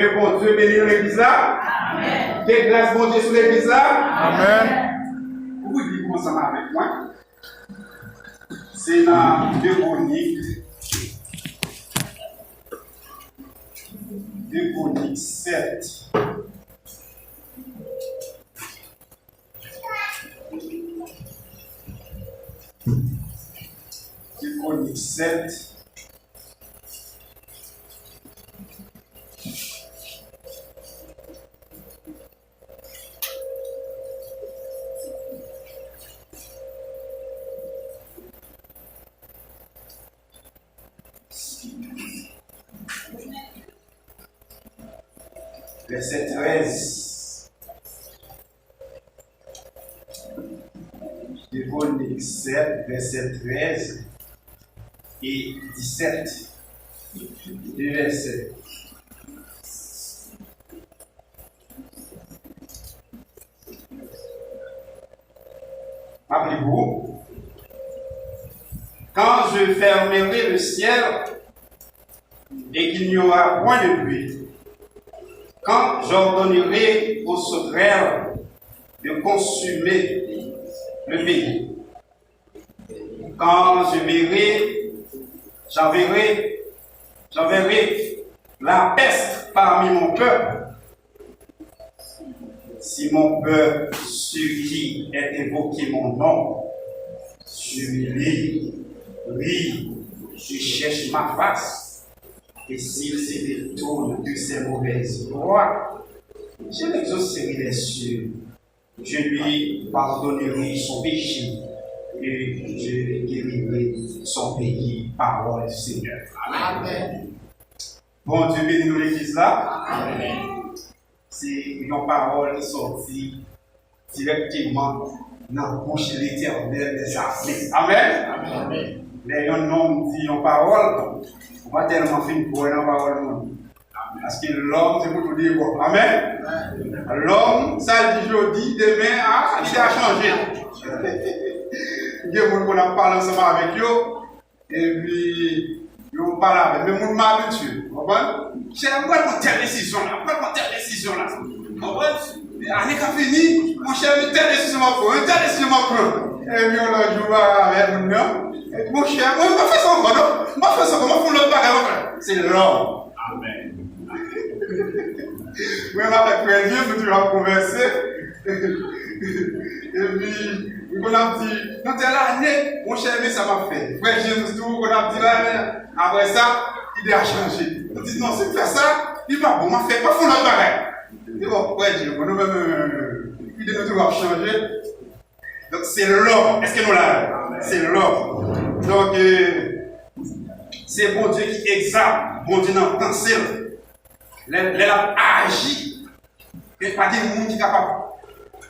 Que bon Dieu bénisse l'église là. Amen. Que grâce bon Dieu sur l'église là. Amen. Vous dites ensemble avec moi. C'est dans 2 Chroniques. 2 Chroniques 7. Chronique 7. Verset 13. Chronique 7, verset 13 et 17. 2 versets. Rappelez-vous, quand je fermerai le ciel et qu'il n'y aura point de pluie, quand j'ordonnerai aux sauterelles de consumer le pays, quand j'enverrai la peste parmi mon peuple. Si mon peuple sur qui est invoqué mon nom, celui-là rit, je cherche ma face, et s'il se détourne de ses mauvaises voies, je l'exaucerai les cieux, je lui pardonnerai son péché, et je guérirai son pays, parole du Seigneur. Amen. Bon Dieu bénit nous l'église là. Amen. C'est une parole qui sortit directement dans la bouche de l'Éternel des armées. Amen. Amen. Mais un homme dit une parole, on va tellement faire une bonne parole. Parce que l'homme, c'est pour tout dire. Amen. L'homme, ça dit aujourd'hui, demain, il a changé. Il y a des gens qui ont parlé ensemble avec eux, et puis, ils ont parlé avec eux, mais ils m'ont habitué. Vous comprenez? Pourquoi prendre telle décision là? Pourquoi prendre telle décision là? Vous comprenez? L'année qui a fini, mon cher, telle décision m'a pris, telle décision m'a pris. Et puis, on a joué avec nous. Mon cher, on va faire ça encore, non? On va faire ça comment? On va faire l'autre bagage. C'est l'homme. Amen. Oui, on va faire Dieu, nous allons converser. Et puis, on a dit, dans telle année, mon cher, mais ça m'a fait. Frère James, tout, on a dit là, après ça, il a changé. On dit, non, c'est faire ça, il va bon, on fait pas fond l'autre bagage. C'est bon, frère James, nous-mêmes, il doit changer. Donc, c'est l'homme. Est-ce que nous l'avons? C'est l'homme. Donc, c'est bon Dieu qui examine, bon Dieu dans le temps, il a agi. Et pas des gens qui sont capables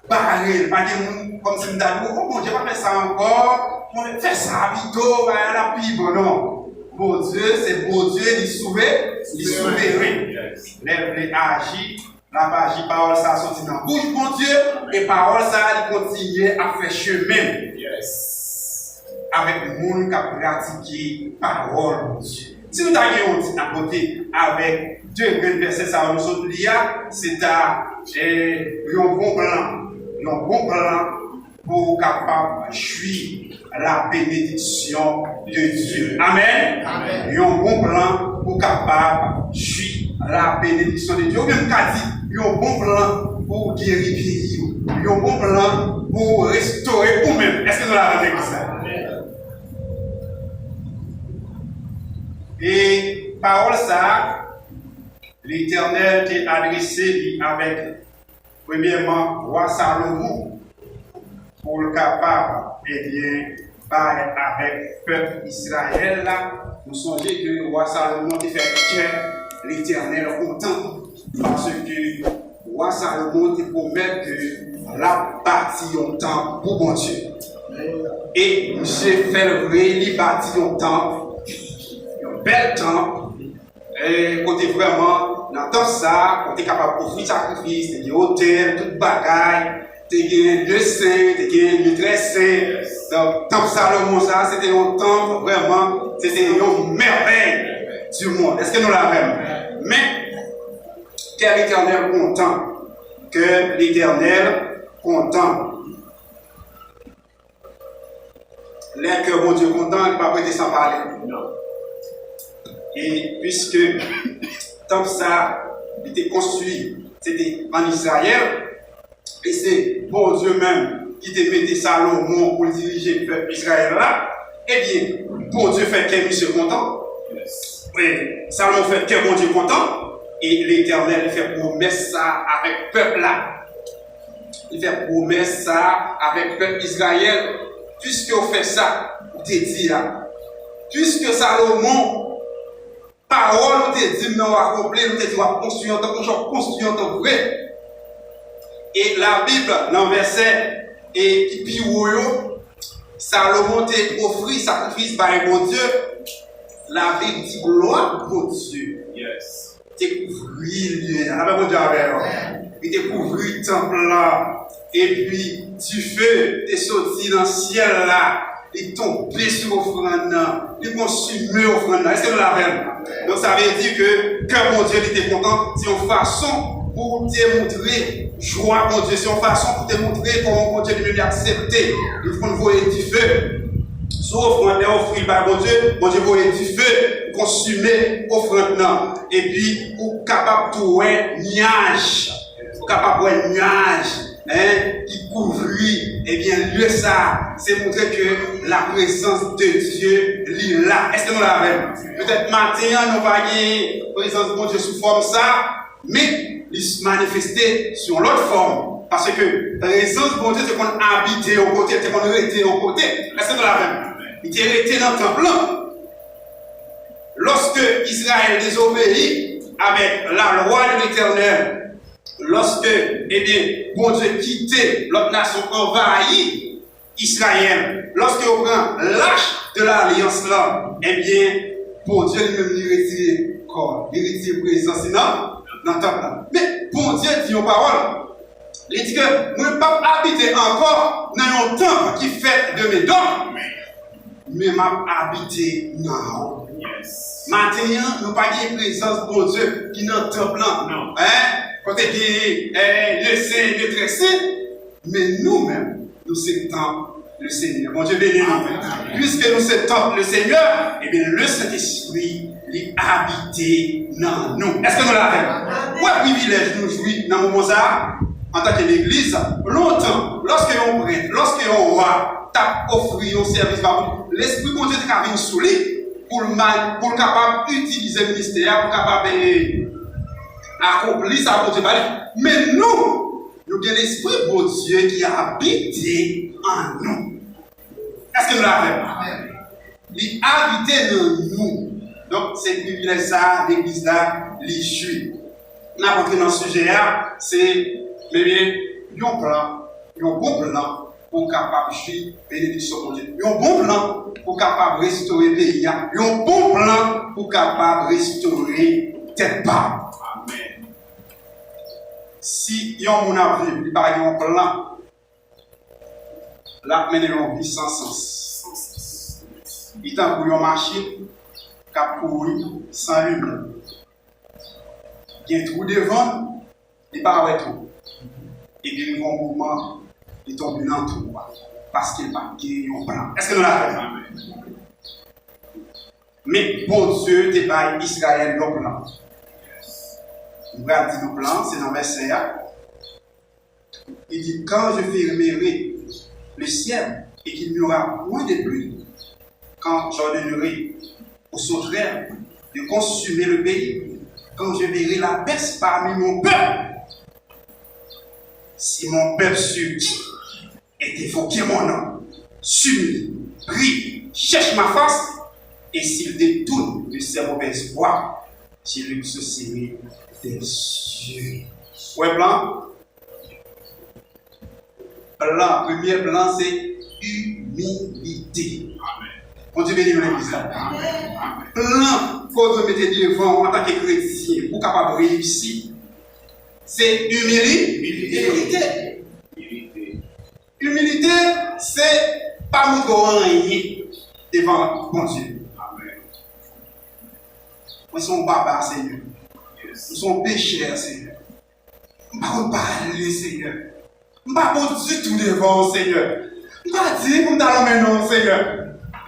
de barrer, pas des gens comme si nous avons dit, oh mon Dieu, pas faire ça encore, on va faire ça vite, la pipe, non. Bon Dieu, c'est bon Dieu, il sauve, il souverain. Il agit, la magie, parole, ça sorti dans la bouche, bon Dieu, et parole, ça, il continue à faire chemin. Avec le monde qui a pratiqué parole, mon Dieu. Si nous avons dit à côté avec 2 grands versets, ça nous sommes liés, c'est un bon plan pour capable de jouir la bénédiction de Dieu. Amen. Amen. Un bon plan pour capable de jouir la bénédiction de Dieu. Ou même qu'a dit, un bon plan pour guérir pays. Un bon plan pour restaurer vous-même. Est-ce que nous l'avons avec ça? Et parole ça, l'Éternel t'est adressé avec, premièrement, roi Salomon, pour le capable, eh bien, parler avec le peuple Israël là. Vous songez que le roi Salomon t'a fait que l'Éternel content, parce que le roi Salomon te promet que la bâti un temple pour bon Dieu. Et j'ai fait le vrai, il bâti un temple. Bel temps, et quand tu es vraiment dans ça, quand tu es capable d'offrir sacrifice, tu as un hôtel, toute bagaille, tu as 2 saints, tu as 13 saints. Donc, Temple Salomon, ça, c'était un temple vraiment, c'était une merveille du monde. Est-ce que nous l'avons? Mais, Qu'est l'Éternel content? Que l'Éternel content. L'air que mon Dieu content, il ne va pas prêter sans parler. Non. Et puisque tant que ça était construit, c'était en Israël, et c'est bon Dieu même qui te mettait Salomon pour diriger le peuple Israël là, eh bien, bon Dieu fait que monsieur content. Yes. Et Salomon fait que bon Dieu content, et l'Éternel fait promesse ça avec le peuple là. Il fait promesse ça avec le peuple Israël. Puisque on fait ça, on te dit là. Puisque Salomon, parole, on te dit, nous avons accompli, on te dit, on va construire en tant que vrai. Et la Bible, dans le verset, et qui piouille, Salomon t'a offert sacrifice par mon Dieu. La Bible dit, gloire pour Dieu. Yes. T'es couvri, il t'a couvri le temple là. Et puis, du feu, t'es sorti dans le ciel là, il est tombé sur l'offrande, il est consumé l'offrande. Est-ce que vous l'avez? Donc, ça veut dire que mon Dieu était content, c'est une façon pour te montrer joie, mon Dieu, c'est une façon pour te montrer comment mon Dieu lui a accepté. Il faut nous voir du feu. Sur l'offrande, offrir par mon Dieu voit du feu, consumer l'offrande. Et puis, pour capable de trouver nuage, pour capable de nuage. Qui couvrit, eh bien, lieu ça, c'est montrer que la présence de Dieu est là. Est-ce que nous l'avons? Peut-être maintenant, nous pas la présence de mon Dieu sous forme ça, mais il se manifester sur l'autre forme. Parce que la présence de mon Dieu, c'est qu'on habitait au côté, c'est qu'on était au côté. Est-ce que nous l'avons? Il était resté dans le temple. Lorsque Israël désobéit avec la loi de l'Éternel, lorsque, eh bien, bon Dieu quittait l'autre nation envahie Israël, lorsqu'on prend l'âge de l'alliance là, eh bien, bon Dieu lui-même lui retire corps, il retire présence dans le temple. Mais bon Dieu dit une parole, il dit que moi ne peux pas habiter encore dans un temple qui fait de mes dons, mais m'a habité dans. Maintenant, nous n'avons pas de présence de bon Dieu qui est dans le temple là. Non. Quand il dit le Saint, le très saint, mais nous-mêmes, nous sommes le Seigneur. Bon Dieu béni nous. Puisque nous sommes le Seigneur, eh bien le Saint-Esprit est habité dans nous. Est-ce que nous l'avons? Quel privilège nous jouissons dans le moment ça, en tant que l'Église, longtemps, lorsqu'on prête, lorsqu'on va offrir un service, l'Esprit de Dieu est venu sous lui pour capable d'utiliser le ministère, pour capable accomplir ça pour Dieu. Mais nous avons l'Esprit de Dieu qui a habité en nous. Est-ce que nous l'avons? Il a habité en nous. Donc, c'est privilège ça, l'Église là, les juifs. On a rentré dans ce sujet là, c'est un bon plan pour capable de suivre bénédiction de Dieu. Un bon plan pour capable de restaurer le pays. Un bon plan pour capable de restaurer tête bas. Amen. Si yon moun a vu, il n'y a pas un plan, là, mener une vie sans sens. Il y a une machine qui a couru sans lumière. Il y a un trou devant, il n'y a pas de trou. Et puis, il y a un mouvement, il tombe dans le trou. Parce qu'il n'y a pas de plan. Est-ce que nous l'avons? Mais bon Dieu, t'es pas Israël le plan. Nous allons dire le plan, c'est dans le verset 1. Il dit, quand je fermerai le ciel et qu'il n'y aura point de pluie, quand j'ordonnerai aux sauterelles de consumer le pays, quand je verrai la peste parmi mon peuple, si mon peuple subit et évoquer mon nom, s'humilie, prie, cherche ma face, et s'il détourne de ses mauvaises voies, je lui exaucerai des yeux. Ouais, plan? Plan, premier plan, c'est humilité. Amen. On dit béni l'église. Plan, faut nous mettre devant en tant que chrétien pour capable de réussir. C'est humilité. Humilité, c'est pas nous rien devant bon Dieu. Amen. Moi, c'est mon papa, Seigneur. nous sommes pécheurs, Seigneur. Nous ne pouvons pas parler, Seigneur. Nous ne pouvons pas du tout devant, Seigneur. Nous ne pouvons pas dire pour nous aller maintenant, Seigneur.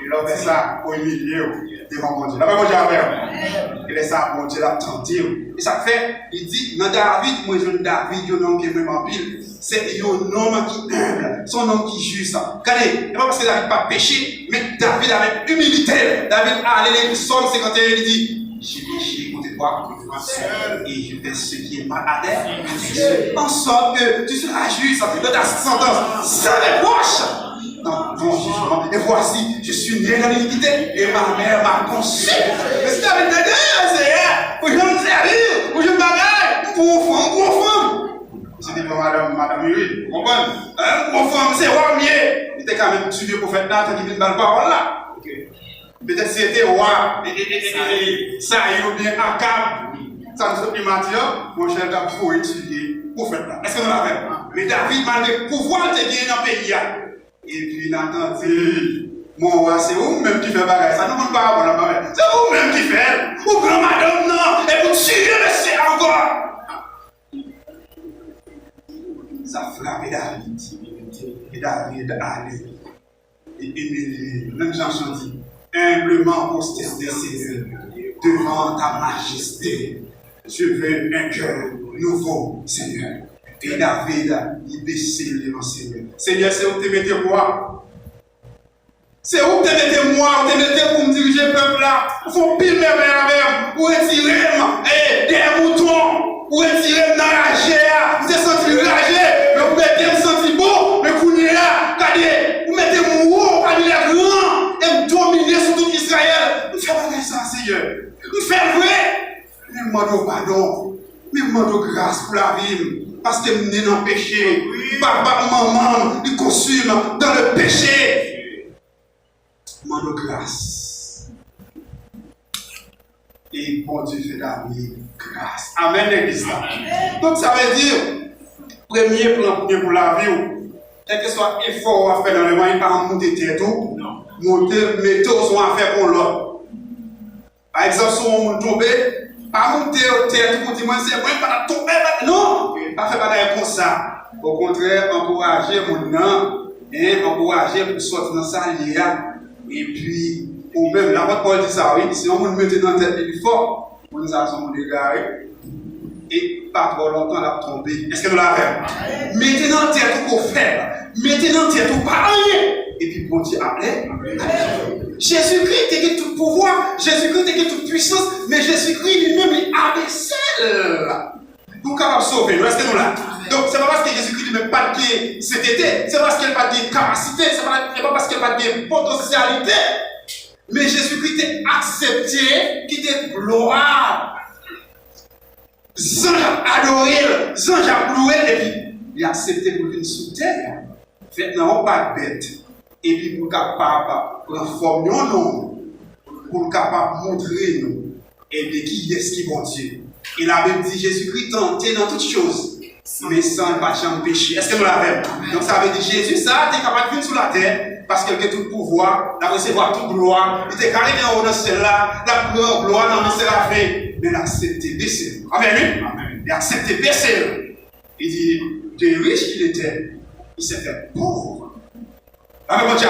Et l'on fait ça au milieu devant mon Dieu. Là, mon Dieu avec. Et ça, mon Dieu l'a tenté. Et ça fait, il dit, dans David, moi je dis David, il y a un homme qui est vraiment pile. C'est un homme qui est humble, son homme qui est juste. Regardez, ce n'est pas parce que David n'a pas péché, mais David avec humilité. David a allé les Psaume 51, il dit, j'ai péché contre toi, seul, et je fais ce qui est mal à terre. En sorte que tu seras juste dans ta sentence, sans reproche. Dans ton jugement. Et voici, je suis né dans l'iniquité et ma mère m'a conçu. Mais c'est David de Dieu, Seigneur, pour que je me servir, pour que je me bagaille, pour enfant. C'était pour madame Miri, vous comprenez? Pour femme, c'est roi mieux. Il était quand même tué pour faire Nathan qui vient de la parole là. Peut-être c'était roi, et ça y est, ou bien Akab. Ça nous fait matin, mon cher, il faut étudier pour faire là. Est-ce que nous l'avons? Mais David, malgré le pouvoir de gagner dans le pays, et puis Nathan dit, mon roi, c'est vous-même qui fait bagaille. Ça ne demande pas à la c'est vous-même qui fait. Ou grand madame, non, et vous tuez le monsieur encore. Ça frappe David. Et David allait. Et humilié, même Jean dit, humblement prosterné Seigneur, devant ta majesté. Je veux un cœur nouveau, Seigneur. Et David, il baissait les mains, Seigneur. Seigneur, c'est où tu mettez moi. C'est où tu mettez moi, où tu mettez pour me diriger le peuple là. Il faut pile mes mains avec, pour retirer des moutons, pour retirer dans la chair. Vous êtes senti ragé, mais vous mettez me sentir beau, mais vous n'êtes là. Regardez, vous mettez mon haut, parmi les grands, et me dominer sur tout Israël. Vous faites pas ça, Seigneur. Vous faites vrai. Mais je demande pardon, mais je demande grâce pour la vie. Parce que nous sommes dans le péché. Papa, maman, nous consument dans le péché. Demande grâce. Et bon Dieu fait David grâce. Amen, l'église. Donc ça veut dire, premier plan pour la vie, quel que soit l'effort à faire dans le moyen, pas monter tête tout, monter métaux sont à faire pour l'autre. Par exemple, si on tombe, pas monter au tête pour dire, moi, c'est moi, pas tomber, non, pas faire bagaille comme ça. Au contraire, encourager mon nom, et encourager pour sortir dans sa lia. Et puis, ou même, la Paul dit ça, oui, si on nous mettait dans la tête plus fort, on nous a son dégaré, et pas trop longtemps, on a tombé. Est-ce que nous l'avons? Mettez dans la tête pour faire, mettez dans la tête pour parler. Et puis, bon Dieu appelait. Jésus-Christ était tout pouvoir, Jésus-Christ était toute puissance, mais Jésus-Christ lui-même est abaissel. Nous sommes capables de sauver, est-ce que nous l'avons? Donc, ce n'est pas parce que Jésus-Christ lui-même pas de cet été, c'est parce qu'il n'a pas de capacité, ce n'est pas parce qu'il n'a pas de potentialité, mais Jésus-Christ est accepté, qui est gloire. Jean a adoré, Jean a loué, et puis il a accepté pour venir sous terre. Maintenant, on pas bête. Et puis pour capable transformer nous, pour capable montrer nous, et bien qui est-ce qui est bon Dieu. Il a même dit Jésus-Christ tenté dans toutes choses, mais sans pas jamais péché. Est-ce que nous l'avons? Donc ça veut dire Jésus, ça, il est capable de venir sur la terre, parce qu'il a tout pouvoir, de recevoir toute gloire. Il était carré dans le ciel là, la gloire dans le ciel la fait, mais il a accepté baisser. Amen. Il a accepté baisser. Il dit, de riche qu'il était, il s'est fait pauvre. Amen, mon Dieu.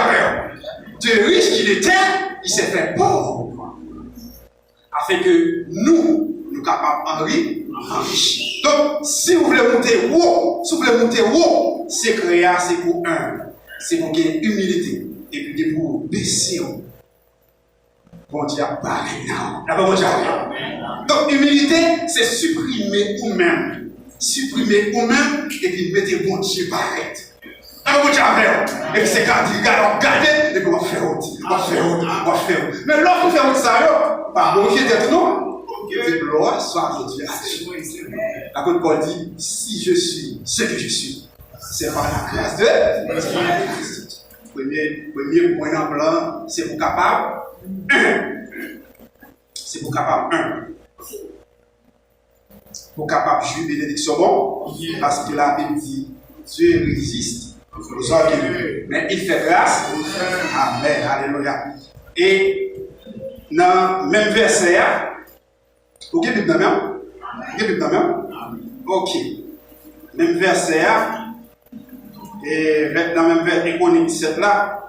De riche qu'il était, il s'est fait pauvre. Afin que nous capables d'enrichir. Donc, si vous voulez monter haut, c'est créer, c'est pour un. C'est pour gagner humilité. Et puis pour baisser. Bon Dieu, donc, humilité, c'est supprimer vous-même. Supprimer vous-même et puis mettre bon Dieu paraître. Et puis c'est quand il regarde, et puis on va faire autre. Mais lorsqu'on fait autre ça, par bon Dieu d'être non. Que gloire soit à Dieu. L'apôtre Paul dit, si je suis ce que je suis, c'est par la grâce de Christ. Premier point en blanc, c'est pour capable. C'est pour capable. Pour capable jouer bénédiction bon, parce que la Bible dit, Dieu résiste aux orgueilleux, mais il fait grâce. Amen. Alléluia. Et dans le même verset, ok, Bible, Bible quand même? Ok. Même verset, et dans le même verset, Économie 17 là,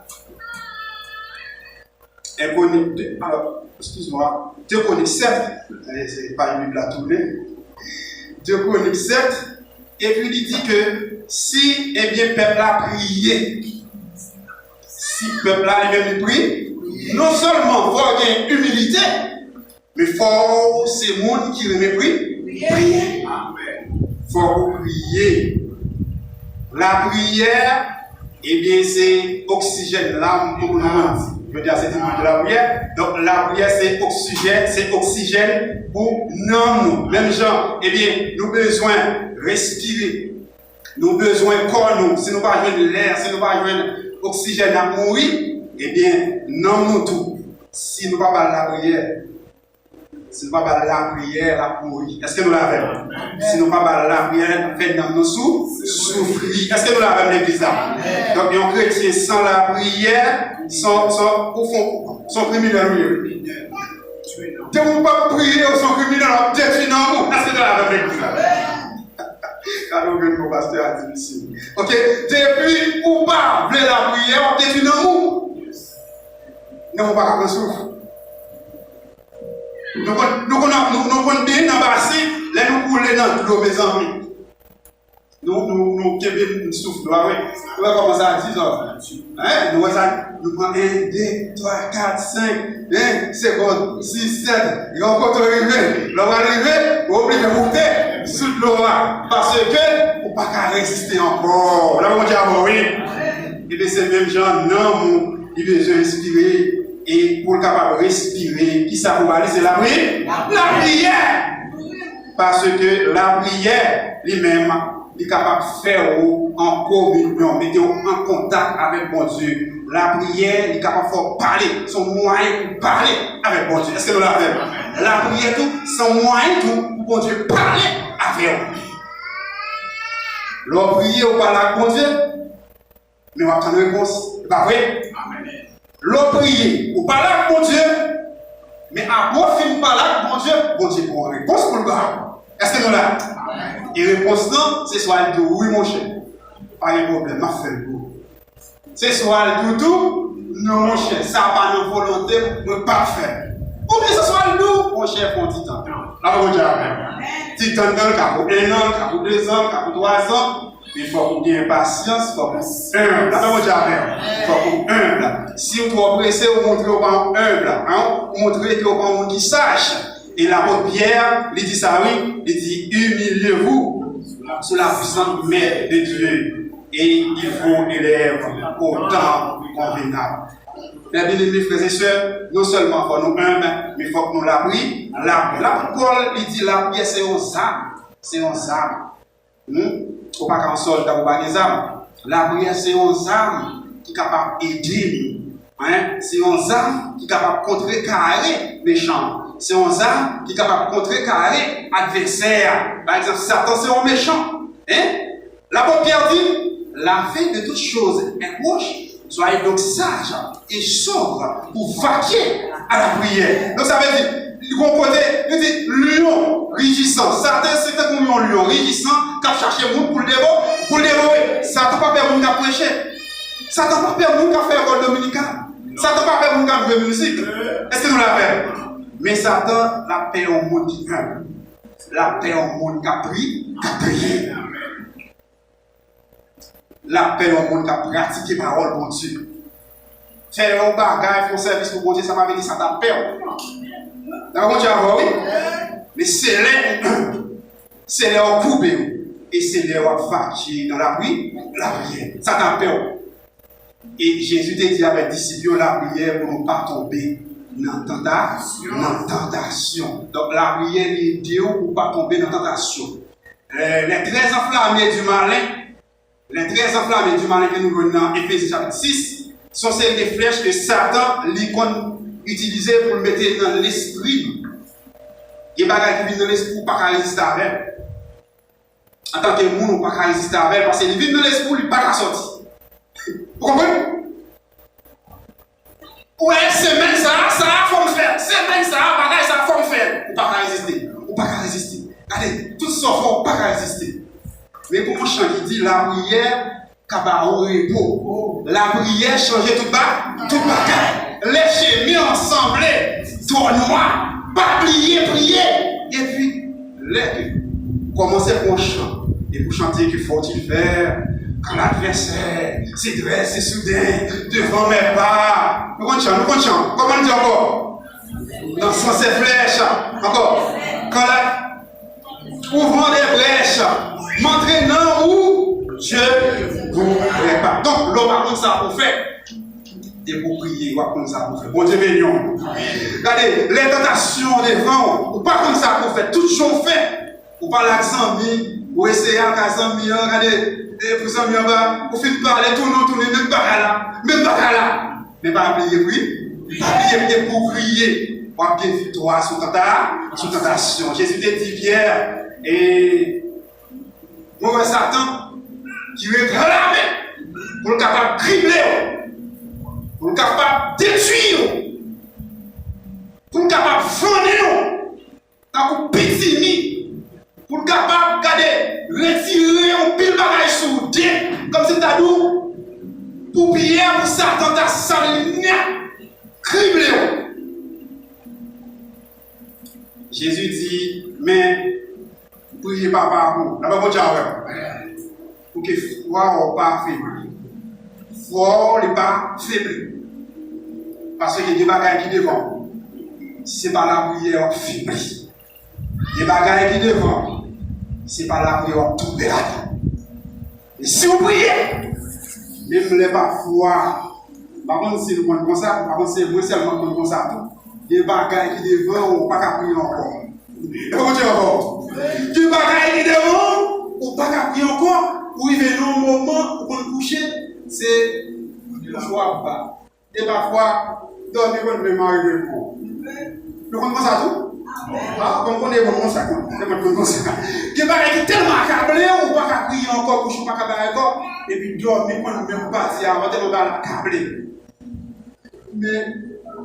alors, excuse-moi, 2 Chroniques 7, c'est pas une Bible à tourner, 2 Chroniques 7, et puis il dit que si, eh bien, peuple a prié, si peuple a lui-même prie, non seulement il faut avoir une humilité, mais il faut ces monde qui remet prier. Il faut prier. La prière, eh bien, c'est oxygène, l'âme pour nous. Je veux dire, c'est de la prière. Donc, la prière, c'est oxygène pour nous. Même gens, eh bien, nous avons besoin de respirer. Nous avons besoin de corps, nous. Si nous n'avons pas de l'air, si nous n'avons pas d'oxygène à mourir, eh bien, non, nous tout. Si nous n'avons pas la prière, si nous n'avons pas la prière, la mourir. Est-ce que nous l'avons? Si nous n'avons pas la prière, fait dans nos souffrir. Est-ce que nous l'avons l'église là? Donc, un chrétien sans la prière, sont criminels. Si vous ne pas prier, ils sont criminels, ils détruisent dans nous. Est-ce que nous l'avons l'église là? Alors, mon pasteur a dit ici. Ok? Depuis ou pas, vous la prière, on détruit dans nous. Nous ne pouvons pas souffrir. Nous connaissons bien dans le bassin, là nous coulons dans l'eau, mes amis. Nous soufflons, oui. Nous allons commencer à 10 heures. Nous prenons 1, 2, 3, 4, 5, 1 seconde, 6, 7. Et on peut arriver. L'on va arriver, on oublie de monter sous l'eau. Parce que, on ne peut pas résister encore. Là, on dit, oui. Et bien, ces mêmes gens, non, ils veulent respirer. Et pour le capable de respirer, qui ça vous aller, c'est la prière? La prière! Parce que la prière, lui-même, est capable de faire en communion, mettez en contact avec bon Dieu. La prière, est capable de parler, son moyen pour parler avec bon Dieu. Est-ce que nous l'avons? La prière, tout, son moyen pour bon Dieu parler avec nous. L'on prie ou parle avec bon Dieu, mais on va prendre une réponse. C'est pas vrai? L'on prie ou parle avec bon Dieu, mais à bon film parler avec bon Dieu pour une réponse pour le gars. Est-ce que nous l'avons? Et réponse non, c'est soit de oui mon cher. Pas de problème, ma fait le coup. C'est soit le tout, non mon cher, ça n'a pas de volonté, mais pas faire. Ou bien ce soit le nous, mon cher, pour titan. Là, on dit amen. Titan dans le cas pour 1 an, cas pour 2 ans, cas pour 3 ans. Il faut qu'il y ait patience, il faut qu'on humble. Là, on dit amen. Il faut qu'on humble. Si vous êtes pressé, vous montrez au pas humble. Vous montrez que vous êtes un monde qui sache. Et l'apôtre Pierre, il dit ça, oui, il dit humiliez-vous sous la puissante main de Dieu et il vous élève au temps convenable. Mes bien-aimés frères et sœurs, non seulement il faut nous humbles, mais il faut que nous la prions. L'apôtre Paul, il dit la prière, c'est aux âmes. C'est aux âmes. Il ne faut pas qu'en soldat ou pas des âmes. La prière, c'est aux âmes qui sont capables d'aider nous. C'est aux âmes qui sont capables de contrecarrer les méchants. C'est un âme qui est capable de contrecarrer l'adversaire. Par exemple, Satan, c'est un méchant. L'apôtre Pierre dit, la fin de toutes choses est proche. Soyez donc sages et sobres pour vaquer à la prière. Donc ça veut dire, du bon côté, il dit, lion rugissant. Satan, c'est un lion rugissant qui a cherché le monde pour le dévorer. Satan n'a pas permis de prêcher. Satan n'a pas permis de faire un rôle dominical. Satan n'a pas permis de jouer musique. Est-ce que nous l'avons? Mais Satan, la paix au monde qui humble. La paix au monde qui a prié. La paix au monde qui a pratiqué la parole pour Dieu. Faire un bagage, faire un service pour Dieu, ça m'a dit Satan paix. D'accord, Dieu, oui? Mais c'est l'air coupé. Et c'est l'air fatigué dans la prière. Satan paix. Et Jésus t'a dit avec les disciples, la prière pour ne pas tomber. Dans tentation. Donc la prière est Dieu pour ne pas tomber dans tentation. Les 13 enflammés du malin que nous voyons dans Éphésiens chapitre 6 sont ces des flèches que Satan utilisait pour le mettre dans l'esprit. Il y a des choses qui viennent dans l'esprit pour ne pas résister avec. En tant que monde, on ne peut pas résister avec parce qu'il vient dans l'esprit, il ne peut pas sortir. Vous comprenez? Ouais, semaine ça a forme faire. Semaine ça a bagage, ça a forme faire. Ou pas résister. Allez, tout ça, il ne faut pas résister. Mais pour mon chant qui dit la prière, au repos. La prière change tout bagaille. Les chemis ensemble, tournoi, pas prier. Et puis, commencez pour un chant. Et pour chanter qu'il faut-il faire quand l'adversaire s'est dressé soudain devant mes pas. Nous comptons. Comment on dit encore? Dans le sens des flèches. Encore. Quand la ouvrant des brèches, m'entraînant où Dieu vous prépare. Donc, l'homme a comme ça pour faire. Et pour prier, ou comme ça pour faire. Bon Dieu bénion. Regardez, les tentations devant, ou pas comme ça pour faire. Tout chose fait. Ou pas l'accent mis, ou essayer à l'accent mis, regardez. Et pour ça, pour faire parler, tourner, même pas là. Mais pas prier, oui. Prier pour prier. Pour bien victoire sous tentation. Jésus te dit Pierre, et mauvais Satan, qui réclame pour le capable de cribler, pour le capable de détruire, pour le capable de fonder, pour le petit, pour le capable de retirer un pile bagage sous le comme c'est à nous, pour Pierre, pour Satan, ta saline, cribler. Jésus dit, mais priez pas par vous. Là-bas, mon Dieu, pour que foi ou pas faible. Foi n'est pas faible. Parce qu'il y a des bagages qui devant. Si ce n'est pas la prière faible. Des bagages qui devant. Si ce n'est pas la prière tout perdre. Et si vous priez, même les pas foi. Par contre, si nous prenons comme ça, par contre, c'est moi seulement comme ça. Des bagages qui devant, on ne peut pas prier encore. Comment tu encore? Des bagages qui devant, on ne peut pas prier encore. Pour y venir un moment où on est couché, c'est le choix bas. Et parfois, dormir quand même arriver pour. Nous comprenons ça tout? Ah, comme on est bon ça, des bagages qui tellement accablés, on ne peut pas prier encore, coucher, on ne peut pas prier encore. Et puis dormir quand même pas, avant de pas accablé. Mais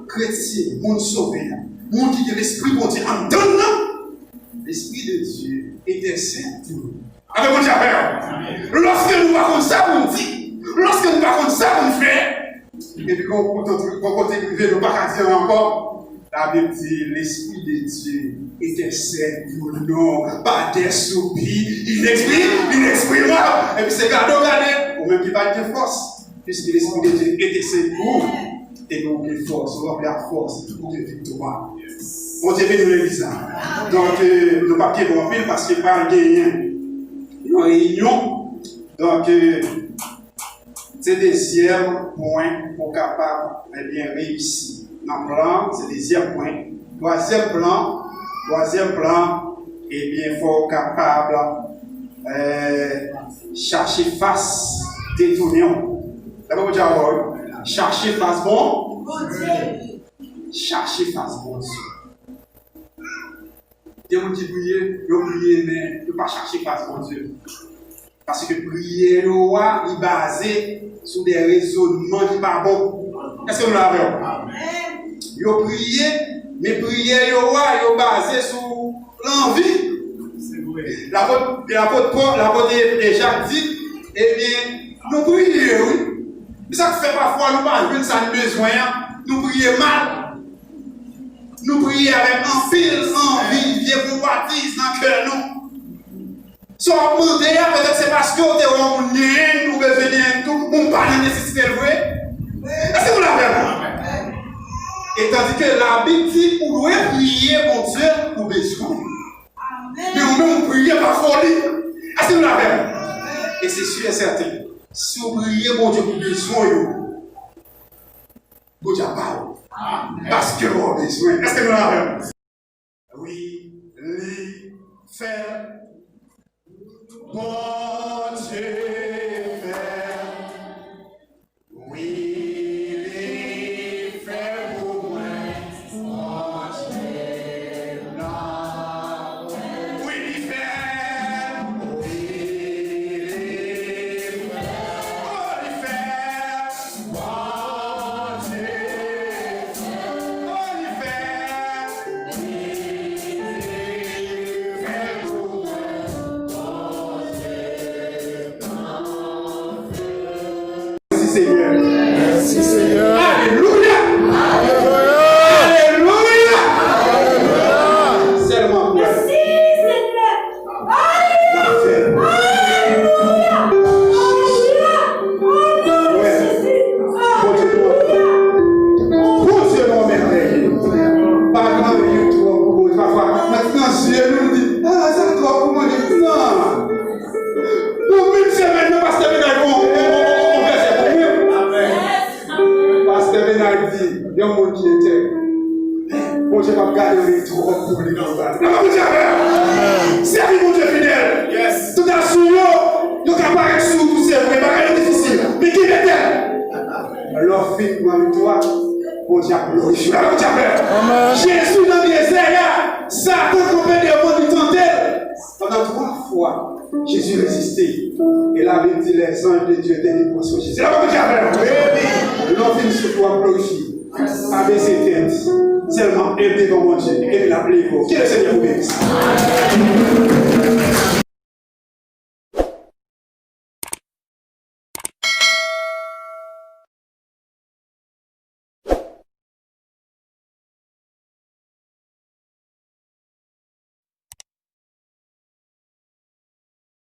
chrétien, mon sauvé, mon qui est l'esprit bon Dieu en donnant, l'esprit de Dieu intercède pour nous. Avec mon Dieu, lorsque nous parlons ça, on dit, lorsque nous parlons ça, on fait, et puis quand on continue de ne pas dire encore, la Bible dit, l'esprit de Dieu intercède pour nous, par des soupirs, il exprime, et puis c'est cadeau, ou même qui va être force, puisque l'esprit de Dieu intercède pour nous. Et donc, les forces, on va appeler la force pour des victoires. On dit que nous l'église. Donc, le papier va remplir parce qu'il n'y a pas gagné une réunion. Donc, c'est le deuxième point pour capable de bien réussir. Dans le plan, c'est le deuxième point. Troisième plan, et bien, il faut capable chercher face, détourner. D'abord, vous dire, chercher face bon Dieu. Chercher face bon Dieu. Dieu vous dit prier, mais ne pas chercher face bon Dieu. Parce que prier, est basé sur des raisonnements qui ne sont pas bons. Est-ce que vous l'avez? Vous priez, mais prier, est basé sur l'envie. L'apôtre Jacques dit, eh bien, nous prions, oui. Ça fait parfois nous pas ça besoin, nous prions mal. Nous prions avec un pile envie, Dieu vous baptise dans le cœur nous. Soit demander, peut-être c'est parce que vous êtes en lien, vous venez tout, vous parlez de nécessité de vrai. Est-ce que vous l'avez? Et tandis que la Bible dit, vous devez prier mon Dieu pour besoin. Mais vous-même, vous priez par folie. Est-ce que vous l'avez? Et c'est sûr et certain. Si vous priez, mon Dieu, pour besoin, vous Dieu parle. Parce que vous avez besoin. Est-ce que vous l'avez? Oui, les faire. Bon Dieu, faire. Oui, les faire pour moi. Bon Dieu, non. Oui, les faire. Faire Bon Dieu va garder avec tout pour les gens. Servi mon Dieu fidèle. Yes. Tout à sourd, nous apparaît sous tout c'est vrai, pas difficile. Mais qui est-elle? Alors, fin pour toi, bon Dieu glorifié. Jésus dans le désert, Satan comprenait avant de tenter. Pendant 3 fois, Jésus résistait. Et la Bible dit les anges de Dieu étaient libres sur Jésus. C'est là que tu as L'homme finit sur toi glorifié. Avec ses têtes. Seulement un devant mon Dieu. Et il a appelé vous. Qui est le Seigneur vous bénisse.